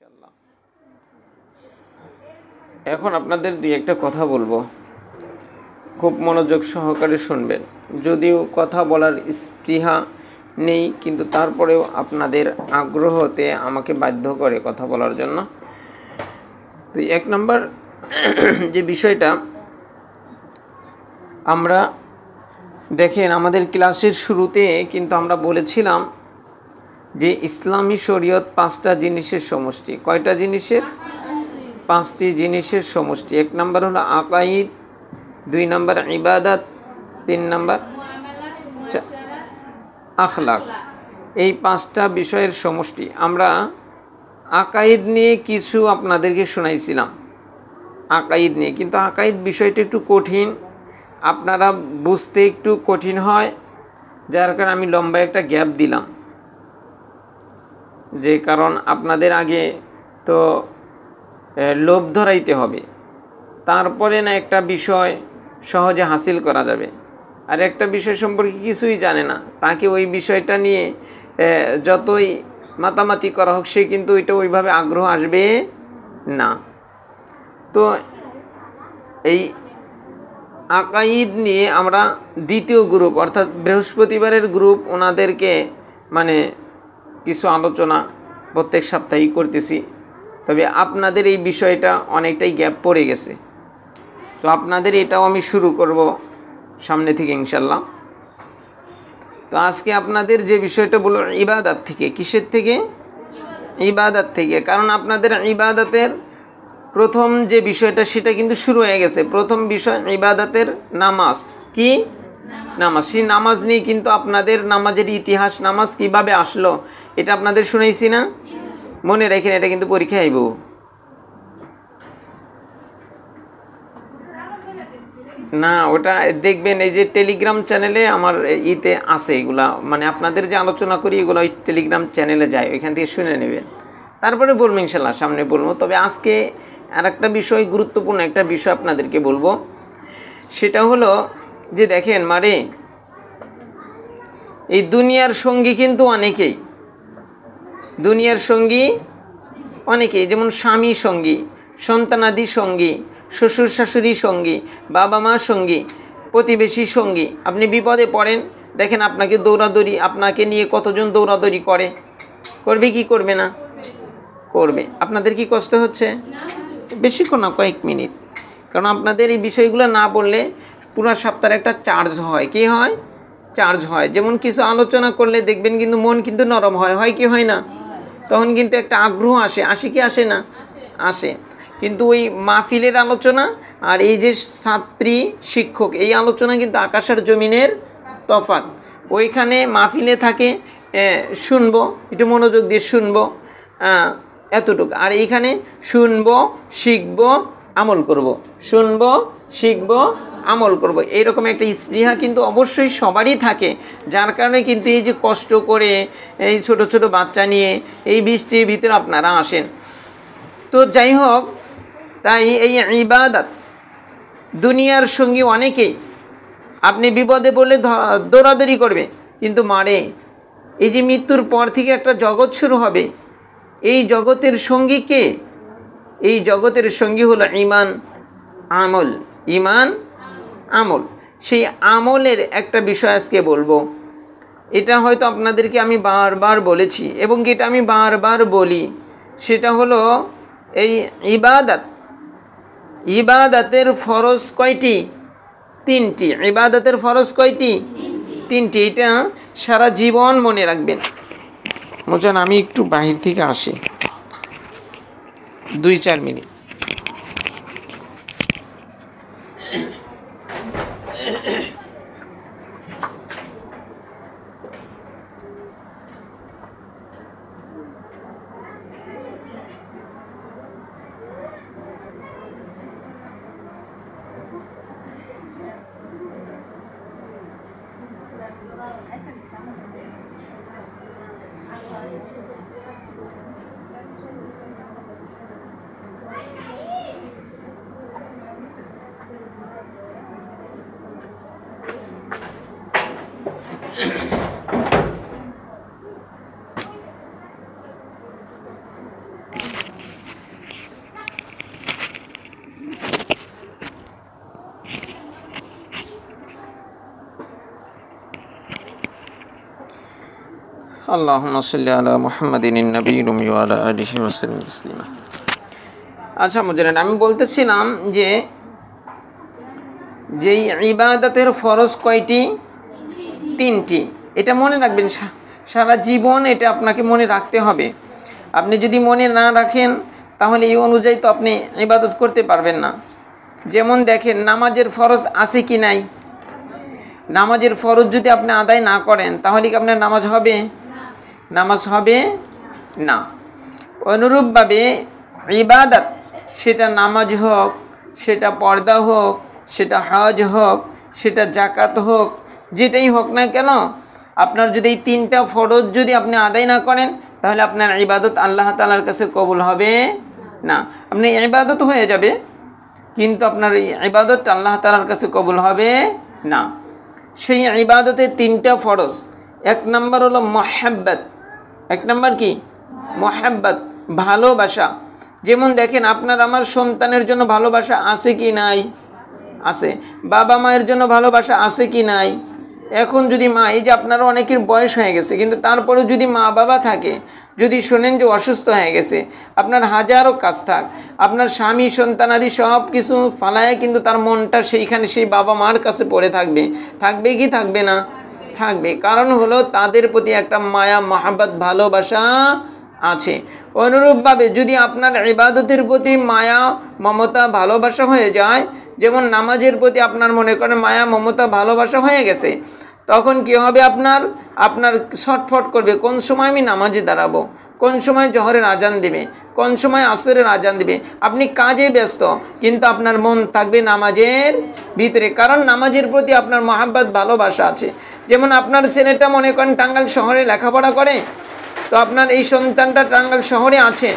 ইনশাআল্লাহ। এখন আপনাদের দুই একটা কথা বলবো, খুব মনোযোগ সহকারে শুনবেন। যদিও কথা বলার স্পৃহা নেই, কিন্তু তারপরেও আপনাদের আগ্রহতে আমাকে বাধ্য করে কথা বলার জন্য। তো এক নম্বর যে বিষয়টা আমরা দেখেন, আমাদের ক্লাসের শুরুতে কিন্তু আমরা বলেছিলাম যে ইসলামী শরীয়ত পাঁচটা জিনিসের সমষ্টি। কয়টা জিনিসের? পাঁচটি জিনিসের সমষ্টি। এক নম্বর হলো আকাইদ, দুই নম্বর ইবাদত, তিন নম্বর আখলাক। এই পাঁচটা বিষয়ের সমষ্টি। আমরা আকাইদ নিয়ে কিছু আপনাদেরকে শোনাইছিলাম, আকাইদ নিয়ে। কিন্তু আকাইদ বিষয়টা একটু কঠিন, আপনারা বুঝতে একটু কঠিন হয়, যার কারণে আমি লম্বা একটা গ্যাপ দিলাম। যে কারণ আপনাদের আগে তো লোভ ধরাইতে হবে, তারপরে না একটা বিষয় সহজে হাসিল করা যাবে। আর একটা বিষয় সম্পর্কে কিছুই জানে না, তাকে ওই বিষয়টা নিয়ে যতই মাতামাতি করা হোক, সে কিন্তু ওইটা ওইভাবে আগ্রহ আসবে না। তো এই আকাইদ নিয়ে আমরা দ্বিতীয় গ্রুপ, অর্থাৎ বৃহস্পতিবারের গ্রুপ, ওনাদেরকে মানে কিছু আলোচনা প্রত্যেক সপ্তাহেই করতেছি। তবে আপনাদের এই বিষয়টা অনেকটাই গ্যাপ পড়ে গেছে, তো আপনাদের এটাও আমি শুরু করব সামনে থেকে ইনশাল্লাহ। তো আজকে আপনাদের যে বিষয়টা বলব ইবাদত থেকে। কিসের থেকে? ইবাদত থেকে। কারণ আপনাদের ইবাদতের প্রথম যে বিষয়টা সেটা কিন্তু শুরু হয়ে গেছে। প্রথম বিষয় ইবাদতের নামাজ। কি? নামাজ। সেই নামাজ নিয়ে কিন্তু আপনাদের নামাজের ইতিহাস, নামাজ কিভাবে আসলো, এটা আপনাদের শুনাইছি না? মনে রাখেন, এটা কিন্তু পরীক্ষায় আইব। না, ওটা দেখবেন এই যে টেলিগ্রাম চ্যানেলে আমার ইতে আছে এগুলা, মানে আপনাদের যে আলোচনা করি এগুলো ওই টেলিগ্রাম চ্যানেলে যায়, ওইখান থেকে শুনে নেবেন, তারপরে বলবো ইনশাল্লাহ, সামনে বলবো। তবে আজকে আর একটা বিষয়, গুরুত্বপূর্ণ একটা বিষয় আপনাদেরকে বলবো। সেটা হলো যে দেখেন মারে, এই দুনিয়ার সঙ্গী কিন্তু অনেকেই, দুনিয়ার সঙ্গী অনেকেই, যেমন স্বামী সঙ্গী, সন্তানাদি সঙ্গী, শ্বশুর শাশুড়ি সঙ্গী, বাবা মা সঙ্গী, প্রতিবেশী সঙ্গী। আপনি বিপদে পড়েন, দেখেন আপনাকে দৌড়াদৌড়ি, আপনাকে নিয়ে কতজন দৌড়াদৌড়ি করে। করবে কি করবে না? করবে। আপনাদের কি কষ্ট হচ্ছে? বেশিক্ষণ না, কয়েক মিনিট। কারণ আপনাদের এই বিষয়গুলো না বললে পুরো সপ্তাহের একটা চার্জ হয়। কি হয়? চার্জ হয়। যেমন কিছু আলোচনা করলে দেখবেন কিন্তু মন কিন্তু নরম হয়, হয় কি হয় না? তখন কিন্তু একটা আগ্রহ আসে, আসে কি আসে না? আসে। কিন্তু ওই মাহফিলের আলোচনা আর এই যে ছাত্রী শিক্ষক, এই আলোচনা কিন্তু আকাশ আর জমিনের তফাৎ। ওইখানে মাহফিলে থাকে শুনবো, একটু মনোযোগ দিয়ে শুনবো, এতটুকু। আর এইখানে শুনবো, শিখবো, আমল করব। শুনবো, শিখবো, আমল করব, এইরকম একটা স্পৃহা কিন্তু অবশ্যই সবারই থাকে। যার কারণে কিন্তু এই যে কষ্ট করে এই ছোট ছোট বাচ্চা নিয়ে এই বৃষ্টির ভিতরে আপনারা আসেন। তো যাই হোক, তাই এই ইবাদত দুনিয়ার সঙ্গী অনেকেই। আপনি বিপদে পড়লে দৌড়াদৌড়ি করবে, কিন্তু মারে এই যে মৃত্যুর পর থেকে একটা জগৎ শুরু হবে, এই জগতের সঙ্গী কে? এই জগতের সঙ্গী হলো ঈমান, আমল। ঈমান, আমল। সেই আমলের একটা বিষয় আজকে বলবো। এটা হয়তো আপনাদেরকে আমি বারবার বলেছি, এবং এটা আমি বারবার বলি। সেটা হলো এই ইবাদত। ইবাদতের ফরজ কয়টি? তিনটি। ইবাদতের ফরজ কয়টি? তিনটি। এটা সারা জীবন মনে রাখবেন। বুঝলেন? আমি একটু বাহির থেকে আসি 2-4 মিনিট। আল্লাহুম্মা সাল্লি আলা মুহাম্মাদিন নবিয়্যিল উম্মি ওয়া আলা আলিহি ওয়া সাল্লাম তাসলিমা। আচ্ছা মুজাহিদ, আমি বলতেছিলাম যে যেই ইবাদতের ফরজ কয়টি? 3টি। এটা মনে রাখবেন, সারা জীবন এটা আপনাকে মনে রাখতে হবে। আপনি যদি মনে না রাখেন তাহলে এই অনুযায়ী তো আপনি ইবাদত করতে পারবেন না। যেমন দেখেন, নামাজের ফরজ আছে কি নাই? নামাজের ফরজ যদি আপনি আদায় না করেন তাহলে কি আপনার নামাজ হবে? নামাজ হবে না। অনুরূপভাবে ইবাদত, সেটা নামাজ হোক, সেটা পর্দা হোক, সেটা হজ হোক, সেটা জাকাত হোক, যেটাই হোক না কেন, আপনার যদি এই 3টা ফরজ যদি আপনি আদায় না করেন তাহলে আপনার ইবাদত আল্লাহ তাআলার কাছে কবুল হবে না। আপনি ইবাদত হয়ে যাবে কিন্তু আপনার এই ইবাদত আল্লাহ তাআলার কাছে কবুল হবে না। সেই ইবাদতের 3টা ফরজ। 1 নম্বর হলো মুহাব্বত। 1 নম্বর কি? মুহাব্বত, ভালোবাসা। যেমন দেখেন, আপনার আমার সন্তানের জন্য ভালোবাসা আছে কি নাই? আছে। বাবা মায়ের জন্য ভালোবাসা আছে কি নাই? এখন যদি মা, এই যে আপনারা অনেকের বয়স হয়ে গেছে কিন্তু তারপরেও যদি মা বাবা থাকে, যদি শোনেন যে অসুস্থ হয়ে গেছে, আপনার হাজারো কাজ থাক, আপনার স্বামী সন্তানাদি সব কিছু ফালায় কিন্তু তার মনটা সেইখানে, সেই বাবা মার কাছে পড়ে থাকবে। থাকবে কি থাকবে না? থাকবে। কারণ হলো তাদের প্রতি একটা মায়া মহাব্বত ভালোবাসা আছে। অনুরূপভাবে যদি আপনার ইবাদতের প্রতি মায়া মমতা ভালোবাসা হয়ে যায়, যেমন নামাজের প্রতি আপনার মনে করেন মায়া মমতা ভালোবাসা হয়ে গেছে, তখন কি হবে? আপনার ছটফট করবে, কোন সময় আমি নামাজে দাঁড়াবো, কোন সময় জোহরের আজান দেবে, কোন সময় আসরের আজান দেবে। আপনি কাজে ব্যস্ত কিন্তু আপনার মন থাকবে নামাজের ভিতরে, কারণ নামাজের প্রতি আপনার মহাব্বত ভালোবাসা আছে। যেমন আপনার ছেলেটা মনে করেন টাঙ্গাইল শহরে লেখাপড়া করে, তো আপনার এই সন্তানটা টাঙ্গাইল শহরে আছে,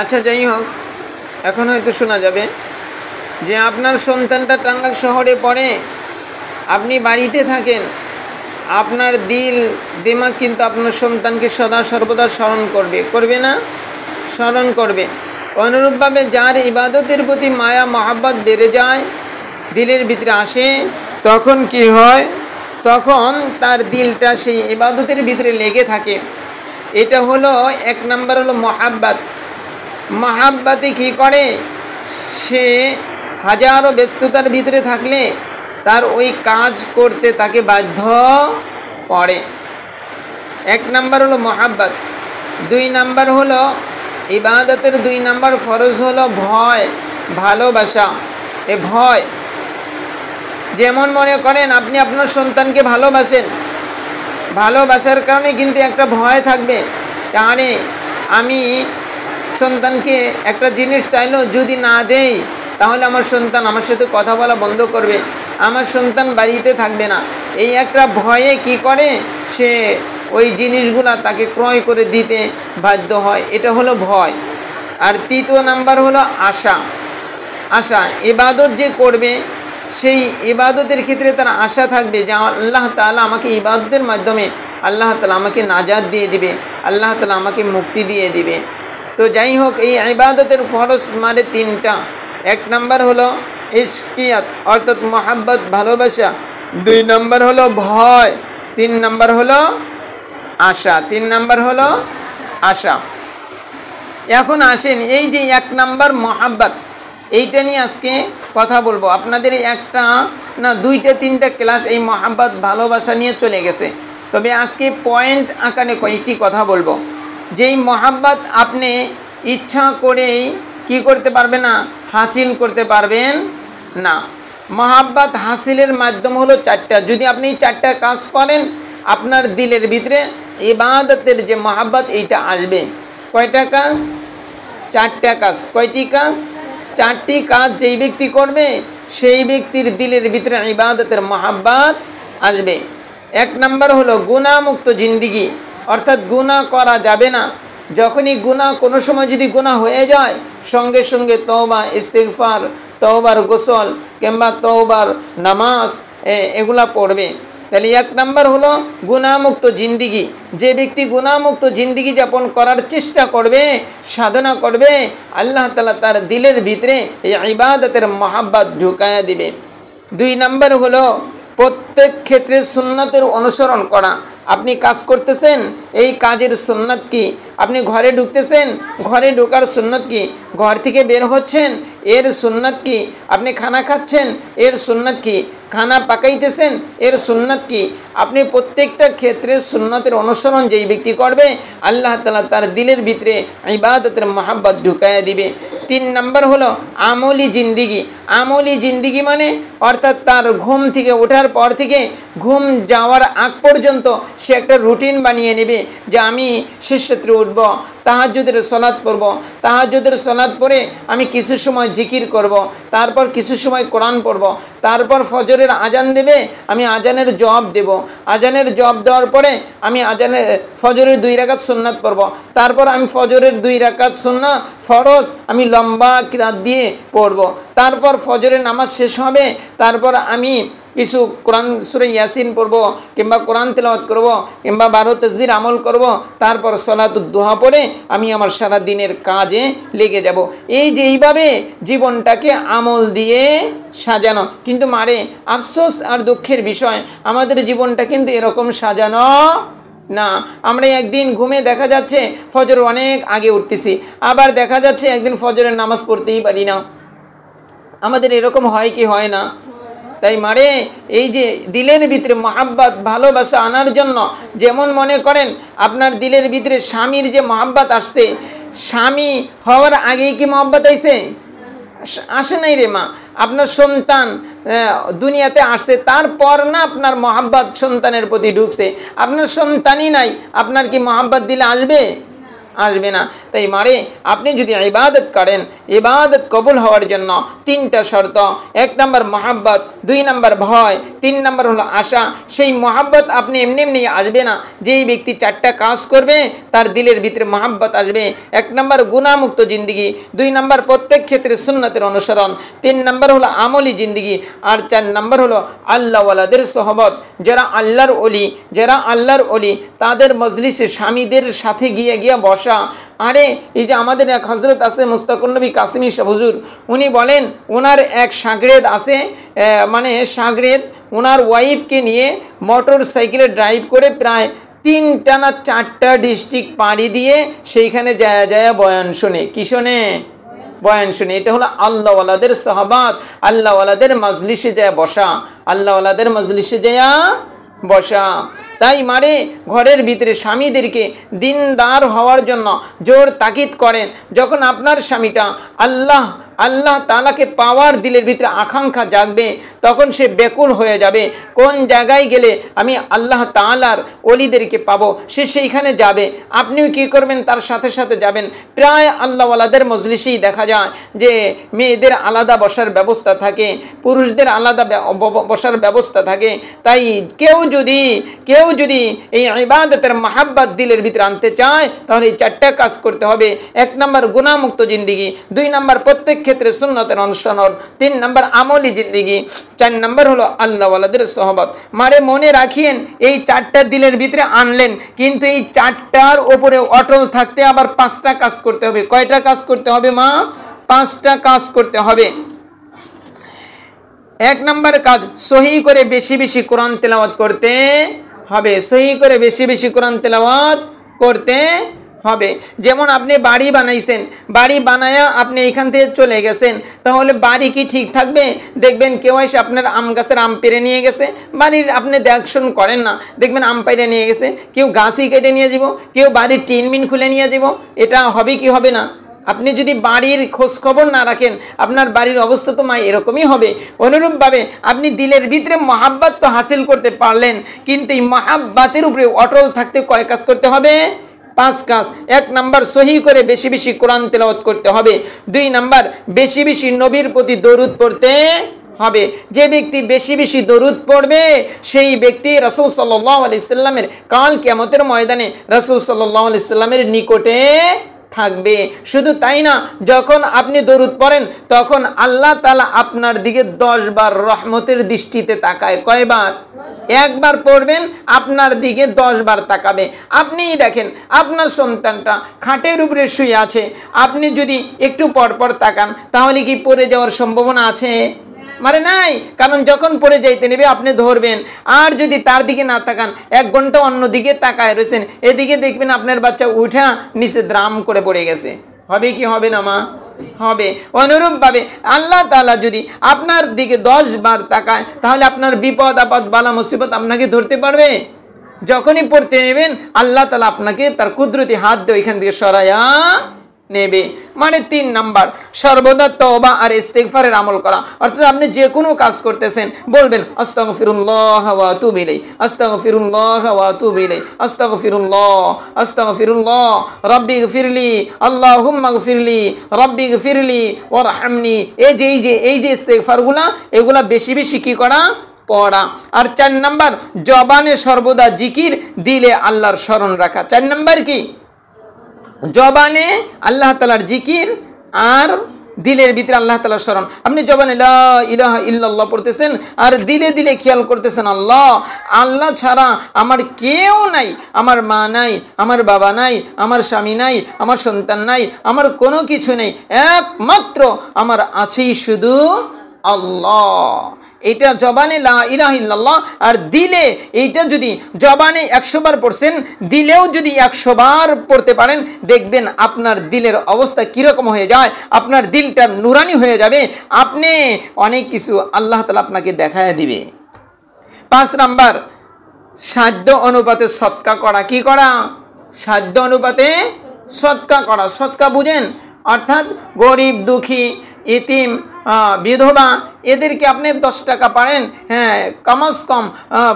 আচ্ছা যাই হোক, এখন হয়তো শোনা যাবে যে আপনার সন্তানটা টাঙ্গাইল শহরে পড়ে, আপনি বাড়িতে থাকেন, আপনার দিল দিমাগ কিন্তু আপনার সন্তানকে সদা সর্বদা স্মরণ করবে, করবে না? স্মরণ করবে। অনুরূপভাবে যার ইবাদতের প্রতি মায়া মহাব্বত বেড়ে যায়, দিলের ভিতরে আসে, তখন কি হয়? তখন তার দিলটা সেই ইবাদতের ভিতরে লেগে থাকে। এটা হলো 1 নম্বর হলো মহাব্বত। মহাব্বতে কি করে? সে হাজারো ব্যস্ততার ভিতরে থাকলে তার ওই কাজ করতে তাকে বাধ্য করে। 1 নম্বর হলো মহাব্বত। 2 নম্বর হলো ইবাদতের 2 নম্বর ফরজ হলো ভয়, ভালোবাসা। এ ভয়, যেমন মনে করেন আপনি আপনার সন্তানকে ভালোবাসেন, ভালোবাসার কারণে কিন্তু একটা ভয় থাকবে, আরে আমি সন্তানকে একটা জিনিস চাইলো, যদি না দেই তাহলে আমার সন্তান আমার সাথে কথা বলা বন্ধ করবে, আমার সন্তান বাড়িতে থাকবে না। এই একটা ভয়ে কি করে? সে ওই জিনিসগুলা তাকে ক্রয় করে দিতে বাধ্য হয়। এটা হলো ভয়। আর 3 নাম্বার হলো আশা। আশা, ইবাদত যে করবে সেই ইবাদতের ক্ষেত্রে তার আশা থাকবে যে আল্লাহ তাআলা আমাকে ইবাদতের মাধ্যমে আল্লাহ তাআলা আমাকে নাজাত দিয়ে দিবে, আল্লাহ তাআলা আমাকে মুক্তি দিয়ে দিবে। তো যাই হোক, এই ইবাদতের ফরজ মানে 3টা। 1 নম্বর হলো ইশকিয়াত অর্থাৎ মহাব্বত ভালোবাসা, 2 নম্বর হলো ভয়, 3 নম্বর হলো আশা। 3 নাম্বার হলো আশা। এখন আসেন এই যে 1 নাম্বার মহাব্বত, এইটা নিয়ে আজকে কথা বলবো। আপনাদের একটা না 2টা 3টা ক্লাস এই মহাব্বত ভালোবাসা নিয়ে চলে গেছে, তবে আজকে পয়েন্ট আকারে কয়েকটি কথা বলবো। যেই মহাব্বত আপনি ইচ্ছা করেই কি করতে পারবেন না, হাসিল করতে পারবেন না। মহাব্বত হাসিলের মাধ্যম হলো 4টা। যদি আপনি 4টা কাজ করেন, আপনার দিলের ভিতরে ইবাদতের যে মহাব্বত এইটা আসবে। কয়টা কাজ? 4টা কাজ। কয়টি কাজ? 4টি কাজ যেই ব্যক্তি করবে সেই ব্যক্তির দিলের ভিতরে ইবাদতের মহাব্বত আসবে। 1 নাম্বার হলো গুনাহমুক্ত জিন্দিগি, অর্থাৎ গুনাহ করা যাবে না। যখনই গুনাহ, কোনো সময় যদি গুনাহ হয়ে যায়, সঙ্গে সঙ্গে তওবা, ইস্তিগফার, তওবার গোসল কিংবা তওবার নামাজ এগুলা পড়বে। তাহলে 1 নাম্বার হলো গুনাহমুক্ত জিন্দিগি। যে ব্যক্তি গুনাহমুক্ত জিন্দিগি যাপন করার চেষ্টা করবে, সাধনা করবে, আল্লাহ তাআলা তার দিলের ভিতরে এই ইবাদতের মহাব্বত ঢুকায়া দিবে। 2 নাম্বার হলো প্রত্যেক ক্ষেত্রে সুন্নাতের অনুসরণ করা। আপনি কাজ করতেছেন, এই কাজের সুন্নাত কি? আপনি ঘরে ঢুকতেছেন, ঘরে ঢোকার সুন্নাত কি? ঘর থেকে বের হচ্ছেন, এর সুন্নাত কি? আপনি খানা খাচ্ছেন, এর সুন্নাত কি? খানা পাকাইতেছেন, এর সুন্নাত কি? আপনি প্রত্যেকটা ক্ষেত্রে সুন্নাতের অনুসরণ যেই ব্যক্তি করবে, আল্লাহ তাআলা তার দিলের ভিতরে ইবাদতের মহাব্বত ঢুকায়া দিবে। 3 নাম্বার হলো আমলি জিন্দিগি। আমলি জিন্দিগি মানে অর্থাৎ তার ঘুম থেকে ওঠার পর থেকে ঘুম যাওয়ার আগ পর্যন্ত সে একটা রুটিন বানিয়ে নেবে যে আমি শেষ রাত্রে উঠব, তাহাজ্জুদের সালাত পড়ব, তাহাজ্জুদের সালাত পড়ে আমি কিছু সময় জিকির করব, তারপর কিছু সময় কোরআন পড়ব, তারপর ফজরের আজান দেবে, আমি আজানের জবাব দেব, আজানের জবাব দেওয়ার পরে আমি ফজরের 2 রাকাত সুন্নাত পড়ব, তারপর আমি ফজরের 2 রাকাত সুন্নাত ফরজ আমি লম্বা কিরাত দিয়ে পড়ব, তারপর ফজরের নামাজ শেষ হবে, তারপর আমি কিছু কোরআন সূরা ইয়াসিন পড়ব কিংবা কোরআন তেলাওয়াত করব কিংবা 12 তাসবির আমল করব, তারপর সালাতুদ দুহা পড়ে আমি আমার সারা দিনের কাজে লেগে যাব। এই যে এইভাবে জীবনটাকে আমল দিয়ে সাজানো। কিন্তু মারে আফসোস আর দুঃখের বিষয়, আমাদের জীবনটা কিন্তু এরকম সাজানো না। আমরা একদিন ঘুমে দেখা যাচ্ছে ফজর অনেক আগে উঠতেছি, আবার দেখা যাচ্ছে একদিন ফজরের নামাজ পড়তেই পারি না। আমাদের এরকম হয় কি হয় না? তাই মারে এই যে দিলের ভিতরে মহাব্বত ভালোবাসা আনার জন্য, যেমন মনে করেন আপনার দিলের ভিতরে স্বামীর যে মহাব্বত আসছে, স্বামী হওয়ার আগেই কি মহাব্বত আইছে? আসে নাই রে মা। আপনার সন্তান দুনিয়াতে আসছে, তারপর না আপনার মহাব্বত সন্তানের প্রতি ঢুকছে। আপনার সন্তানই নাই, আপনার কি মহাব্বত দিলে আসবে? আসবে না। তাই মারে আপনি যদি ইবাদত করেন, ইবাদত কবুল হওয়ার জন্য 3টা শর্ত। 1 নাম্বার মহাব্বত, 2 নাম্বার ভয়, 3 নাম্বার হলো আশা। সেই মহাব্বত আপনি এমনি এমনি আসবে না। যেই ব্যক্তি 4টা কাজ করবে তার দিলের ভিতরে মহাব্বত আসবে। 1 নাম্বার গুনাহমুক্ত জিন্দিগি, 2 নাম্বার প্রত্যেক ক্ষেত্রে সুন্নাতের অনুসরণ, 3 নাম্বার হলো আমলি জিন্দিগি, আর 4 নাম্বার হলো আল্লাহওয়ালাদের সোহবত। যারা আল্লাহর ওলি, যারা আল্লাহর ওলি তাদের মজলিসে স্বামীদের সাথে গিয়ে গিয়ে বসা। আরে এই যে আমাদের এক হজরত আছে মুস্তাকুন নবী কাসিমি সাহেব হুজুর, উনি বলেন ওনার এক শাগরেদ আছে, মানে শাগরেদ ওনার ওয়াইফকে নিয়ে মোটর সাইকেলে ড্রাইভ করে প্রায় 3টা না 4টা ডিস্ট্রিক্ট পাড়ি দিয়ে সেইখানে যায় যায় বয়ান শোনে। কি শোনে? বয়ান শুনে। এটা হলো আল্লাহওয়ালাদের সাহাবাত, আল্লাহওয়ালাদের মজলিসে যায় বসা, আল্লাহওয়ালাদের মজলিসে যায় বসা। তাই মারে ঘরের ভিতরে স্বামীদেরকে দিনদার হওয়ার জন্য জোর তাকিদ করেন। যখন আপনার স্বামীটা আল্লাহ তাআলাকে পাওয়ার দিলের ভিতরে আকাঙ্ক্ষা জাগবে, তখন সে বেকুল হয়ে যাবে। কোন জায়গায় গেলে আমি আল্লাহ তাআলার ওলিদেরকে পাবো, সে সেইখানে যাবে। আপনিও কী করবেন? তার সাথে সাথে যাবেন। প্রায় আল্লাহওয়ালাদের মজলিসেই দেখা যায় যে মেয়েদের আলাদা বসার ব্যবস্থা থাকে, পুরুষদের আলাদা বসার ব্যবস্থা থাকে। তাই কেউ যদি এই ইবাদতের মাহাব্বত দিলের ভিতরে আনতে চায়, তাহলে এই 4টা কাজ করতে হবে। 1 নাম্বার গুনাহমুক্ত জিন্দিগি, 2 নাম্বার প্রত্যেক ক্ষেত্রে সুন্নতের অনুসরণ, 3 নাম্বার আমলি জিন্দিগি, 4 নাম্বার হলো আল্লাহওয়ালাদের সোহবত। মারে মনে রাখিয়েন, এই 4টা দিলের ভিতরে আনলেন, কিন্তু এই 4টার উপরে অটল থাকতে আবার 5টা কাজ করতে হবে। কয়টা কাজ করতে হবে মা? 5টা কাজ করতে হবে। 1 নাম্বার কাজ, সহি করে বেশি বেশি কোরআন তেলাওয়াত করতে হবে, সহি করে বেশি বেশি কোরআন তেলাওয়াত করতে হবে। যেমন আপনি বাড়ি বানাইছেন, বাড়ি বানায়া আপনি এখান থেকে চলে গেছেন, তাহলে বাড়ি কি ঠিক থাকবে? দেখবেন কেউ এসে আপনার আম গাছের আম পেড়ে নিয়ে গেছে, বাড়ির আপনি দেখশন করেন না, দেখবেন আম পেড়ে নিয়ে গেছে, কেউ গাছই কেটে নিয়ে যাব, কেউ বাড়ির টিন মিন খুলে নিয়ে যাব। এটা হবে কি হবে না? আপনি যদি বাড়ির খোঁজ খবর না রাখেন, আপনার বাড়ির অবস্থা তো এরকমই হবে। অনুরূপভাবে আপনি দিলের ভিতরে মহাব্বত তো হাসিল করতে পারলেন, কিন্তু এই মহাব্বতের উপরে অটল থাকতে কয় কাজ করতে হবে? 5 কাজ। 1 নাম্বার, সহি করে বেশি বেশি কোরআন তেলাওয়াত করতে হবে। 2 নাম্বার, বেশি বেশি নবীর প্রতি দরুদ পড়তে হবে। যে ব্যক্তি বেশি বেশি দরুদ পড়বে সেই ব্যক্তি রাসূল সাল্লাল্লাহু আলাইহি সাল্লামের কাল কিয়ামতের ময়দানে রাসূল সাল্লাল্লাহু আলাইহি সাল্লামের নিকটে থাকবে। শুধু তাই না, যখন আপনি দরুদ পড়েন তখন আল্লাহ তাআলা আপনার দিকে 10 বার রহমতের দৃষ্টিতে তাকায়। কয়বার? 1 বার পড়বেন, আপনার দিকে 10 বার তাকাবে। আপনিই দেখেন, আপনার সন্তানটা খাটের উপরে শুয়ে আছে, আপনি যদি একটু পরপর তাকান তাহলে কি পড়ে যাওয়ার সম্ভাবনা আছে? নাই। কারণ যখন পড়ে যাইতে নেবে আপনি ধরবেন, আর যদি তার দিকে না তাকান, 1 ঘন্টা অন্যদিকে তাকায় রয়েছেন, এদিকে দেখবেন আপনার বাচ্চা উঠা নিচে দ্রাম করে পড়ে গেছে। হবে কি হবে না মা? হবে। অনুরূপভাবে আল্লাহ তাআলা যদি আপনার দিকে 10 বার তাকায়, তাহলে আপনার বিপদ আপদ বালা মুসিবত আপনাকে ধরতে পারবে? যখনই পড়তে নেবেন আল্লাহ তাআলা আপনাকে তার কুদরতি হাত দিয়ে ওইখান থেকে সরায়া নেবে। 3 নাম্বার, সর্বদা তওবা আর ইস্তিগফারের আমল করা। অর্থাৎ আপনি যে কোনো কাজ করতেছেন বলবেন আস্তাগফিরুল্লাহ ওয়া আতুবু ইলাইহি, আস্তাগফিরুল্লাহ ওয়া আতুবু ইলাইহি, আস্তাগফিরুল্লাহ, আস্তাগফিরুল্লাহ, রাব্বিগফিরলি, আল্লাহুম্মা গফিরলি, রাব্বিগফিরলি ওয়ারহামনি। এই যে ইস্তিগফারগুলা, এগুলা বেশি বেশি কি করা? পড়া। আর 4 নাম্বার, জবানে সর্বদা জিকির, দিলে আল্লাহর স্মরণ রাখা। 4 নাম্বার কি? জবানে আল্লাহ তাআলার জিকির আর দিলের ভিতরে আল্লাহ তাআলার স্মরণ। আপনি জবানে লা ইলাহা ইল্লাল্লাহ পড়তেছেন আর দিলে দিলে খেয়াল করতেছেন আল্লাহ ছাড়া আমার কেউ নাই, আমার মা নাই, আমার বাবা নাই, আমার স্বামী নাই, আমার সন্তান নাই, আমার কোনো কিছু নেই, একমাত্র আমার আছেই শুধু আল্লাহ। এটা জবানে লা ইলাহা ইল্লাল্লাহ, আর দিলে এইটা যদি জবানে 100 বার পড়ছেন, দিলেও যদি 100 বার পড়তে পারেন, দেখবেন আপনার দিলের অবস্থা কিরকম হয়ে যায়। আপনার দিলটা নুরানি হয়ে যাবে, আপনি অনেক কিছু আল্লাহ তাআলা আপনাকে দেখায় দিবে। 5 নাম্বার, সাধ্য অনুপাতে সদকা করা। কি করা? সাধ্য অনুপাতে সদকা করা। সদকা বুঝেন? অর্থাৎ গরিব দুঃখী ইতিম বিধবা এদেরকে আপনি 10 টাকা পারেন, হ্যাঁ কমাস কম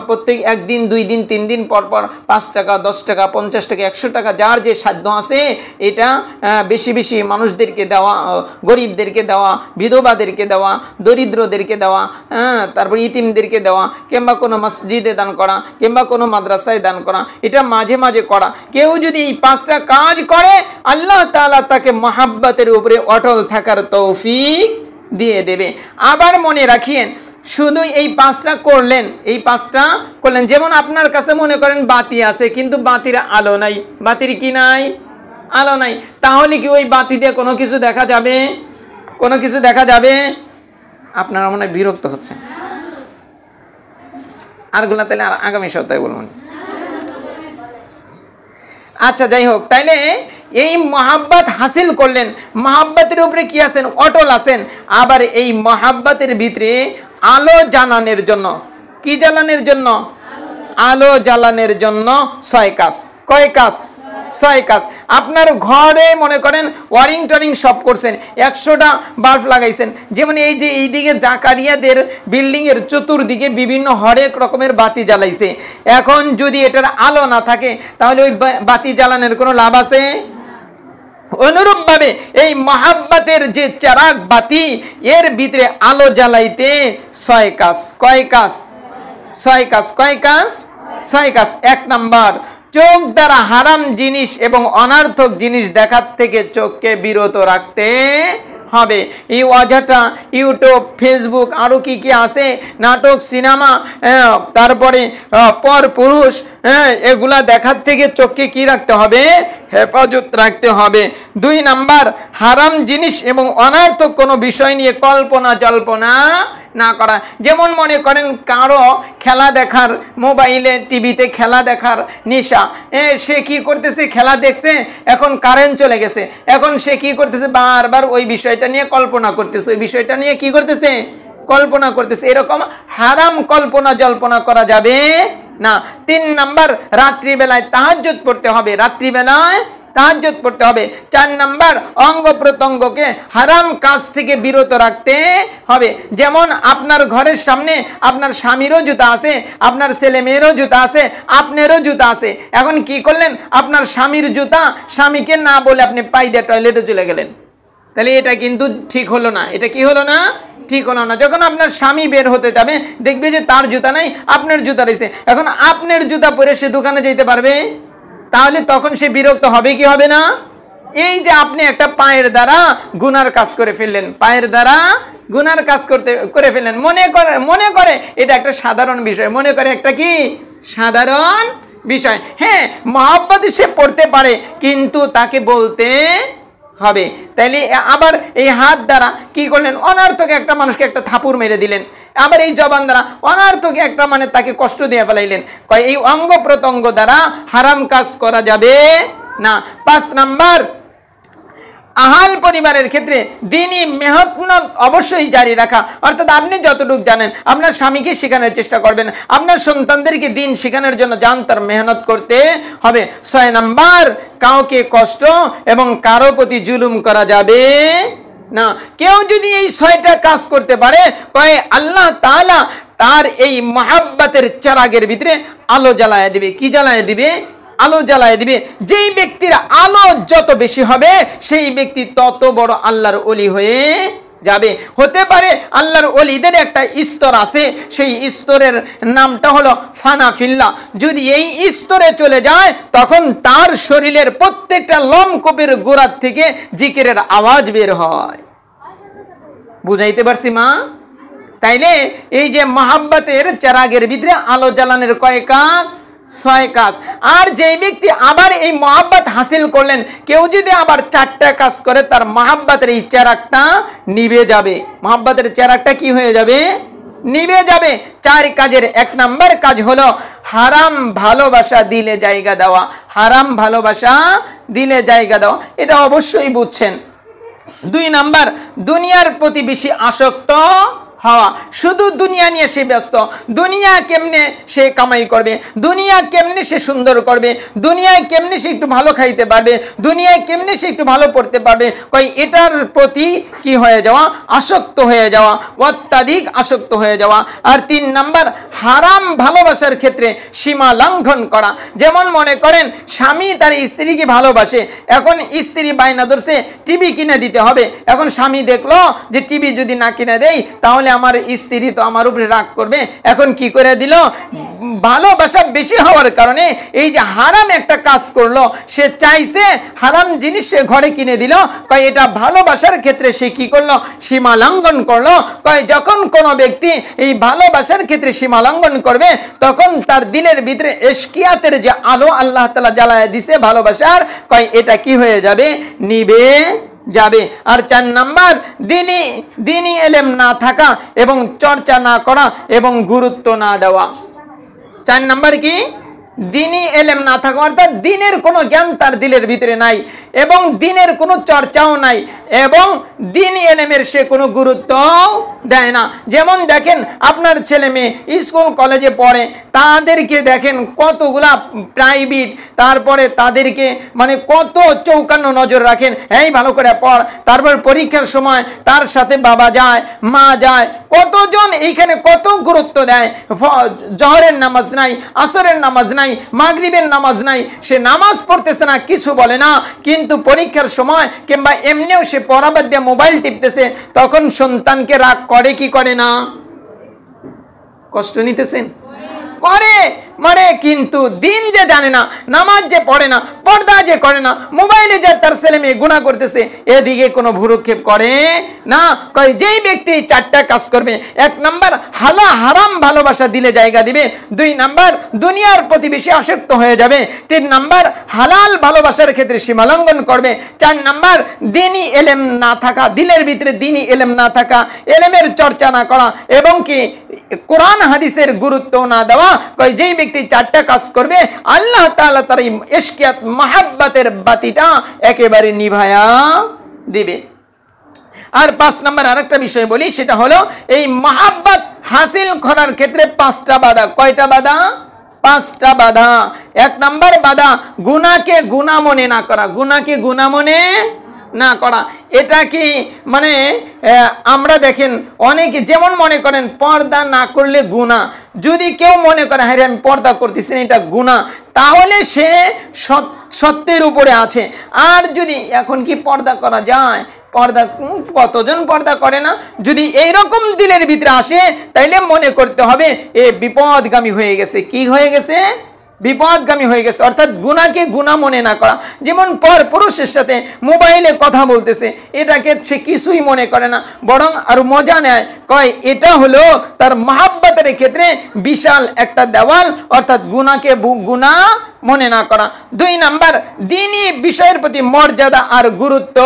প্রত্যেক 1 দিন 2 দিন 3 দিন পর পর 5 টাকা 10 টাকা 50 টাকা 100 টাকা যার যে সাধ্য আছে এটা বেশি বেশি মানুষদেরকে দেওয়া, গরিবদেরকে দেওয়া, বিধবাদেরকে দেওয়া, দরিদ্রদেরকে দেওয়া, তারপর ইতিমদেরকে দেওয়া, কিংবা কোনো মসজিদে দান করা, কিংবা কোনো মাদ্রাসায় দান করা, এটা মাঝে মাঝে করা। কেউ যদি এই 5টা কাজ করে আল্লাহ তাআলা তাকে মহাব্বতের উপরে অটল থাকার তৌফিক দিয়ে দেবে। আবার মনে রাখিয়েন, শুধু এই 5টা করলেন, এই 5টা করলেন, যেমন আপনার কাছে মনে করেন বাতি আছে কিন্তু বাতির আলো নাই, বাতির কি নাই? আলো নাই। তাহলে কি ওই বাতি দিয়ে কোনো কিছু দেখা যাবে? কোনো কিছু দেখা যাবে? আপনারা মনে হয় বিরক্ত হচ্ছেন। আরগুলা তাহলে আর আগামী সপ্তাহে বলবেন। আচ্ছা যাই হোক, তাইলে এই মহাব্বত হাসিল করলেন, মহাব্বতের উপরে কি আছেন? অটল আছেন। আবার এই মহাব্বতের ভিতরে আলো জ্বালানোর জন্য, কি জ্বালানোর জন্য? আলো জ্বালানোর জন্য 6 কাজ। কয় কাজ? 6 কাজ। আপনার ঘরে মনে করেন ওয়ারিং টরিং সব করছেন, 100টা বাল্ব লাগাইছেন, যেমন এই যে এইদিকে জাকারিয়াদের বিল্ডিংয়ের চতুর্দিকে বিভিন্ন হরেক রকমের বাতি জ্বালাইছে। এখন যদি এটার আলো না থাকে তাহলে ওই বাতি জ্বালানোর কোনো লাভ আছে? অনুরূপভাবে এই মহাব্বতের যে চারাক বাতি, এর ভিতরে আলো জ্বালাইতে 6 কাজ। কয় কাজ? 6 কাজ। কয় কাজ? 6 কাজ। 1 নাম্বার, চোখ দ্বারা হারাম জিনিস এবং অনার্থক জিনিস দেখার থেকে চোখকে বিরত রাখতে হবে। এই অযথা ইউটিউব, ফেসবুক, আরও কি কি আছে, নাটক, সিনেমা, তারপরে পর পুরুষ, এগুলা দেখার থেকে চোখকে কি রাখতে হবে? হেফাজত রাখতে হবে। 2 নাম্বার, হারাম জিনিস এবং অনার্থক কোনো বিষয় নিয়ে কল্পনা জল্পনা না করা। যেমন মনে করেন কারো খেলা দেখার, মোবাইলে টিভিতে খেলা দেখার নেশা, সে কি করতেছে, খেলা দেখছে, এখন কারেন্ট চলে গেছে, এখন সে কি করতেছে, বারবার ওই বিষয়টা নিয়ে কল্পনা করতেছে, ওই বিষয়টা নিয়ে কি করতেছে, কল্পনা করতেছে। এরকম হারাম কল্পনা জল্পনা করা যাবে না। 3 নাম্বার, রাত্রিবেলায় তাহাজ্জুদ পড়তে হবে, রাত্রিবেলায় তাহাজ্জুদ পড়তে হবে। 4 নাম্বার, অঙ্গ প্রত্যঙ্গকে হারাম কাজ থেকে বিরত রাখতে হবে। যেমন আপনার ঘরের সামনে আপনার স্বামীরও জুতা আছে, আপনার ছেলে মেয়েরও জুতা আছে, আপনারও জুতা আছে। এখন কি করলেন, আপনার স্বামীর জুতা স্বামীকে না বলে আপনি পাই দিয়ে টয়লেটে চলে গেলেন, তাহলে এটা কিন্তু ঠিক হলো না। এটা কি হলো না, ঠিক হলো না। যখন আপনার স্বামী বের হতে যাবে, দেখবে যে তার জুতা নাই, আপনার জুতা রয়েছে। এখন আপনার জুতা পরে সে দোকানে যেতে পারবে? তাহলে তখন সে বিরক্ত হবে কি হবে না? এই যে আপনি একটা পায়ের দ্বারা গুনার কাজ করে ফেললেন, পায়ের দ্বারা গুনার কাজ করে ফেললেন। মনে করে এটা একটা সাধারণ বিষয়, মনে করে একটা কি সাধারণ বিষয়। হ্যাঁ, মহব্বতে সে পড়তে পারে, কিন্তু তাকে বলতে হবে। তাইলে আবার এই হাত দ্বারা কি করলেন, অনার্থকে একটা মানুষকে একটা থাপুর মেরে দিলেন। আবার এই জবান দ্বারা অনার্থকে একটা তাকে কষ্ট দিয়ে ফেলাইলেন। এই অঙ্গ প্রত্যঙ্গ দ্বারা হারাম কাজ করা যাবে না। 5 নাম্বার, আহাল পরিবারের ক্ষেত্রে দিনই মেহনত অবশ্যই জারি রাখা। অর্থাৎ আপনি যতটুকু জানেন আপনার স্বামীকে শেখানোর চেষ্টা করবেন, আপনার সন্তানদেরকে দিন শেখানোর জন্য জানতার মেহনত করতে হবে। 6 নাম্বার, কাউকে কষ্ট এবং কারো প্রতি জুলুম করা যাবে না। কেউ যদি এই 6টা কাজ করতে পারে, আল্লাহ তাআলা তার এই মহাব্বতের চারাগের ভিতরে আলো জ্বালায় দিবে। কি জ্বালায় দিবে? আলো জ্বালায় দিবে। যেই ব্যক্তির আলো যত বেশি হবে, সেই ব্যক্তি তত বড় আল্লাহর ওলি হয়ে যাবে। হতে পারে আল্লাহর ওলিদের একটা স্তর আছে, সেই স্তরের নামটা হলো ফানা ফিল্লাহ। যদি এই স্তরে চলে যায়, তখন তার শরীরের প্রত্যেকটা লোমকূপের গোড়ার থেকে জিকিরের আওয়াজ বের হয়। বুঝাইতে পারছি মা? তাইলে এই যে মহাব্বতের চেরাগের ভিতরে আলো জ্বালানোর কয় কাজ? 6 কাজ। আর যেই ব্যক্তি আবার এই মহাব্বত হাসিল করলেন, কেউ যদি আবার 4টা কাজ করে, তার মহাব্বতের এই চেরাগটা নিভে যাবে। মহাব্বতের চেরাগটা কি হয়ে যাবে? নিভে যাবে। 4 কাজের 1 নাম্বার কাজ হলো হারাম ভালোবাসা দিলে জায়গা দেওয়া। হারাম ভালোবাসা দিলে জায়গা দেওয়া, এটা অবশ্যই বুঝছেন। 2 নাম্বার, দুনিয়ার প্রতি বেশি আসক্ত হওয়া। শুধু দুনিয়া নিয়ে সে ব্যস্ত, দুনিয়া কেমনে সে কামাই করবে, দুনিয়া কেমনে সে সুন্দর করবে, দুনিয়ায় কেমনে সে একটু ভালো খাইতে পারবে, দুনিয়ায় কেমনে সে একটু ভালো পড়তে পারবে, এটার প্রতি কি হয়ে যাওয়া? আসক্ত হয়ে যাওয়া, অত্যাধিক আসক্ত হয়ে যাওয়া। আর 3 নাম্বার, হারাম ভালোবাসার ক্ষেত্রে সীমা লঙ্ঘন করা। যেমন মনে করেন স্বামী তার স্ত্রীকে ভালোবাসে, এখন স্ত্রী বায়না ধরছে টিভি কিনে দিতে হবে। এখন স্বামী দেখলো যে টিভি যদি না কিনে দেয়, তাহলে আমার স্ত্রী তো আমার উপরে রাগ করবে। এখন কি করে দিল? ভালোবাসা বেশি হওয়ার কারণে এই যে হারাম একটা কাজ করলো, সে চাইছে হারাম জিনিস সে ঘরে কিনে দিল। এটা ভালোবাসার ক্ষেত্রে সে কি করলো? সীমা লঙ্ঘন করলো। যখন কোনো ব্যক্তি এই ভালোবাসার ক্ষেত্রে সীমা লঙ্ঘন করবে, তখন তার দিলের ভিতরে ইশকিয়াতের যে আলো আল্লাহ তাআলা জ্বালায় দিছে ভালোবাসার, এটা কি হয়ে যাবে? নিভে যাবে। আর 4 নাম্বার, দিনী এলেম না থাকা এবং চর্চা না করা এবং গুরুত্ব না দেওয়া। 4 নাম্বার কি? দিনী এলেম না থাকা, অর্থাৎ দিনের কোনো জ্ঞান তার দিলের ভিতরে নাই এবং দিনের কোনো চর্চাও নাই এবং দিনী এলেমের সে কোনো গুরুত্ব দেয় না। যেমন দেখেন আপনার ছেলে মেয়ে স্কুল কলেজে পড়ে, তাদেরকে দেখেন কতগুলা প্রাইভেট, তারপরে তাদেরকে কত চৌকান্ন নজর রাখেন, এই ভালো করে পড়। তারপর পরীক্ষার সময় তার সাথে বাবা যায়, মা যায়, কতজন এইখানে কত গুরুত্ব দেয়। জহরের নামাজ নাই, আসরের নামাজ নাই, মাগরিবের নামাজ নাই, সে নামাজ পড়তেছে না, কিছু বলে না, কিন্তু পরীক্ষার সময় কিংবা এমনিও সে পড়া বাদ দিয়ে মোবাইল টিপতেছে। তখন সন্তানকে রাগ করে কি করে না? কষ্ট নিতেছেন? করে। মানে কিন্তু দিন যে জানে না, নামাজ যে পড়ে না, পর্দা যে করে না, মোবাইলে যে তার ছেলে মেয়ে গুনাহ করতেছে, এদিকে কোনো ভ্রুক্ষেপ করে না। কয় যেই ব্যক্তি 4টা কাজ করবে, 1 নাম্বার হারাম ভালোবাসা দিলে জায়গা দিবে, 2 নাম্বার দুনিয়ার প্রতি বেশি আসক্ত হয়ে যাবে, 3 নাম্বার হালাল ভালোবাসার ক্ষেত্রে সীমালঙ্ঘন করবে, 4 নাম্বার দ্বীনি ইলম না থাকা, দিলের ভিতরে দ্বীনি ইলম না থাকা, ইলমের চর্চা না করা এবং কি কোরআন হাদিসের গুরুত্ব না দেওয়া। কয় যেই ব্যক্তি 4টা কাজ করবে, আল্লাহ তাআলা তার এই ইশকিয়াত মাহাব্বতের বাতিটা একেবারে নিভায়া দিবে। আর 5 নাম্বার আরেকটা বিষয় বলি, সেটা হলো এই মাহাব্বত হাসিল করার ক্ষেত্রে 5টা বাধা। কয়টা বাধা? 5টা বাধা। 1 নাম্বার বাধা, গুনাহকে গুনাহ মনে না করা। গুনাহকে গুনাহ মনে না করা, এটা কি মানে আমরা দেখেন অনেকে যেমন মনে করেন পর্দা না করলে গুনাহ। যদি কেউ মনে করে হ্যাঁ আমি পর্দা করতেছি না, এটা গুনাহ, তাহলে সে সত্যের উপরে আছে। আর যদি এখন কি পর্দা করা যায়? পর্দা কতজন পর্দা করে না? যদি এইরকম দিলের ভিতরে আসে, তাইলে মনে করতে হবে এ বিপদগামী হয়ে গেছে। কি হয়ে গেছে? বিপদগামী হয়ে গেছে। অর্থাৎ গুনাহকে গুনাহ মনে না করা। যেমন পর পুরুষের সাথে মোবাইলে কথা বলতেছে, এটাকে সে কিছুই মনে করে না, বরং আর মজা নেয়। কয় এটা হলো তার মাহাব্বতের ক্ষেত্রে বিশাল একটা দেওয়াল, অর্থাৎ গুনাহকে গুনাহ মনে না করা। 2 নাম্বার, দ্বীনি বিষয়ের প্রতি মর্যাদা আর গুরুত্ব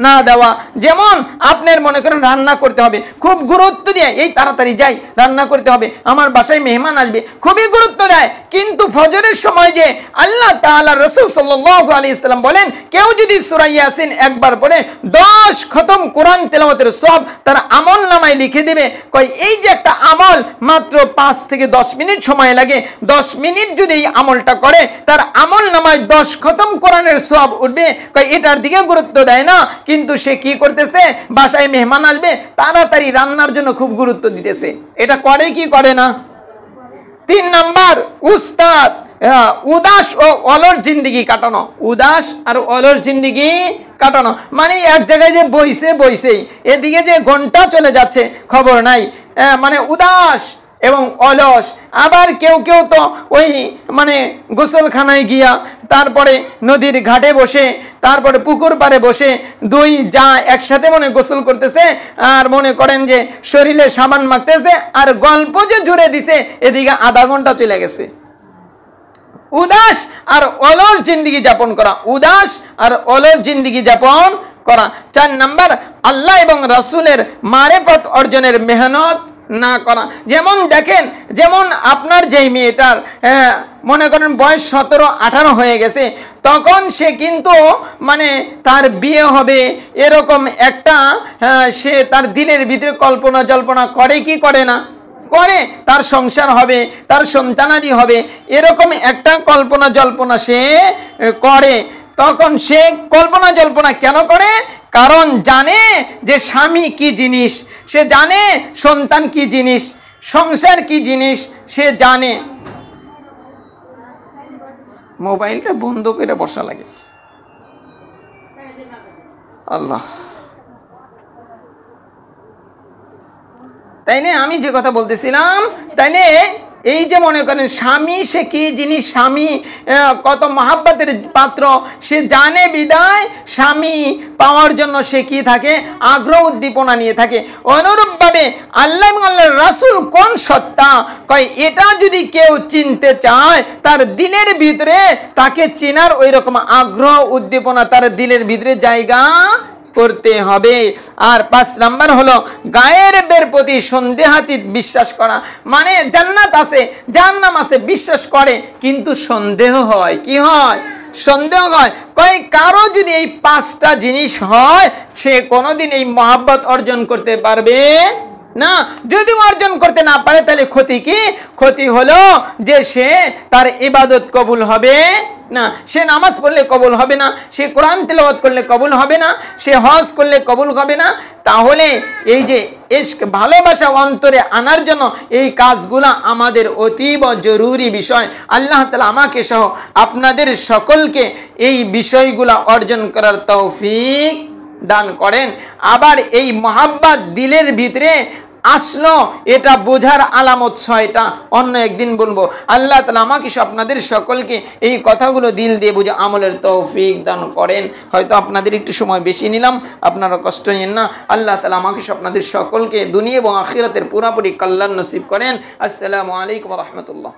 না দেওয়া। যেমন আপনার মনে করেন রান্না করতে হবে, খুব গুরুত্ব দিয়ে এই তাড়াতাড়ি যাই রান্না করতে হবে, আমার বাসায় মেহমান আসবে, খুবই গুরুত্ব দেয়। কিন্তু ফজরের সময় যে আল্লাহ তাআলা রাসূল সাল্লাল্লাহু আলাইহি সাল্লাম বলেন, কেউ যদি সূরা ইয়াসিন একবার পড়ে 10 খতম কোরআন তেলাওয়াতের সওয়াব তার আমল নামায় লিখে দেবে। কয় এই যে একটা আমল মাত্র 5 থেকে 10 মিনিট সময় লাগে, 10 মিনিট যদি এই আমলটা করে তার আমল নামায় 10 খতম কোরআনের সওয়াব উঠবে। কয় এটার দিকে গুরুত্ব দেয় না, কিন্তু সে কি করতেছে, বাসায় মেহমান আসবে তাড়াতাড়ি রান্নার জন্য খুব গুরুত্ব দিতেছে। এটা করে কি করে না? 3 নাম্বার, উস্তাদ উদাস ও অলস জিন্দেগি কাটানো। উদাস আর অলস জিন্দেগি কাটানো মানে এক জায়গায় যে বইছেই এদিকে যে ঘন্টা চলে যাচ্ছে খবর নাই, মানে উদাস এবং অলস। আবার কেউ কেউ তো ওই মানে গোসলখানায় গিয়া, তারপরে নদীর ঘাটে বসে, তারপরে পুকুর পাড়ে বসে 2 যা একসাথে মনে গোসল করতেছে, আর মনে করেন যে শরীরে সাবান মাখতেছে, আর গল্প যে জুড়ে দিছে এদিকে আধা ঘন্টা চলে গেছে। উদাস আর অলস জিন্দেগি যাপন করা, উদাস আর অলস জিন্দেগি যাপন করা। 4 নাম্বার, আল্লাহ এবং রাসূলের মারিফত অর্জনের মেহনত না করা। যেমন দেখেন, যেমন আপনার যেই মেয়েটার মনে করেন বয়স 17-18 হয়ে গেছে, তখন সে কিন্তু মানে তার বিয়ে হবে এরকম একটা সে তার দিনের ভিতরে কল্পনা জল্পনা করে কি করে না? করে। তার সংসার হবে, তার সন্তানাদি হবে, এরকম একটা কল্পনা জল্পনা সে করে। তখন সে কল্পনা জল্পনা কেন করে? কারণ জানে যে স্বামী কি জিনিস, সে জানে সন্তান কি জিনিস, সংসার কি জিনিস সে জানে। মোবাইলটা বন্ধ করে বসা লাগে। আল্লাহ, তাইলে আমি যে কথা বলতেছিলাম, তাইলে এই যে মনে করেন স্বামী সে কি জিনিস, স্বামী কত মহাব্বতের পাত্র সে জানে, বিদায় স্বামী পাওয়ার জন্য সে কি থাকে, আগ্রহ উদ্দীপনা নিয়ে থাকে। অনুরূপভাবে আল্লাহ এবং আল্লাহর রাসূল কোন সত্তা, কয় এটা যদি কেউ চিনতে চায় তার দিলের ভিতরে তাকে চেনার ওই রকম আগ্রহ উদ্দীপনা তার দিলের ভিতরে জায়গা করতে হবে। আর 5 নাম্বার হলো গায়েবের প্রতি সন্দেহাতীত বিশ্বাস করা। মানে জান্নাত আছে, জাহান্নাম আছে বিশ্বাস করে, কিন্তু সন্দেহ হয়। কি হয়? সন্দেহ হয়। কয় কারো যদি এই 5টা জিনিস হয়, সে কোনোদিন এই মহাব্বত অর্জন করতে পারবে না। যদি অর্জন করতে না পারে তাহলে ক্ষতি কি? ক্ষতি হলো যে সে তার ইবাদত কবুল হবে না, সে নামাজ পড়লে কবুল হবে না, সে কোরআন তেলাওয়াত করলে কবুল হবে না, সে হজ করলে কবুল হবে না। তাহলে এই যে ইশক ভালোবাসা অন্তরে আনার জন্য এই কাজগুলো আমাদের অতীব জরুরি বিষয়। আল্লাহ তাআলা আমাকে সহ আপনাদের সকলকে এই বিষয়গুলো অর্জন করার তৌফিক দান করেন। আবার এই মহাব্বত দিলের ভিতরে আসলো, এটা বোঝার আলামত 6টা, অন্য একদিন বলবো। আল্লাহ তাআলা আমাকে আপনাদের সকলকে এই কথাগুলো দিল দিয়ে বুঝে আমলের তৌফিক দান করেন। হয়তো আপনাদের একটু সময় বেশি নিলাম, আপনারা কষ্ট নিন না। আল্লাহ তাআলা আমাকে আপনাদের সকলকে দুনিয়া এবং আখিরাতের পুরোপুরি কল্যাণ নসিব করেন। আসসালামু আলাইকুম ওয়া রাহমাতুল্লাহ।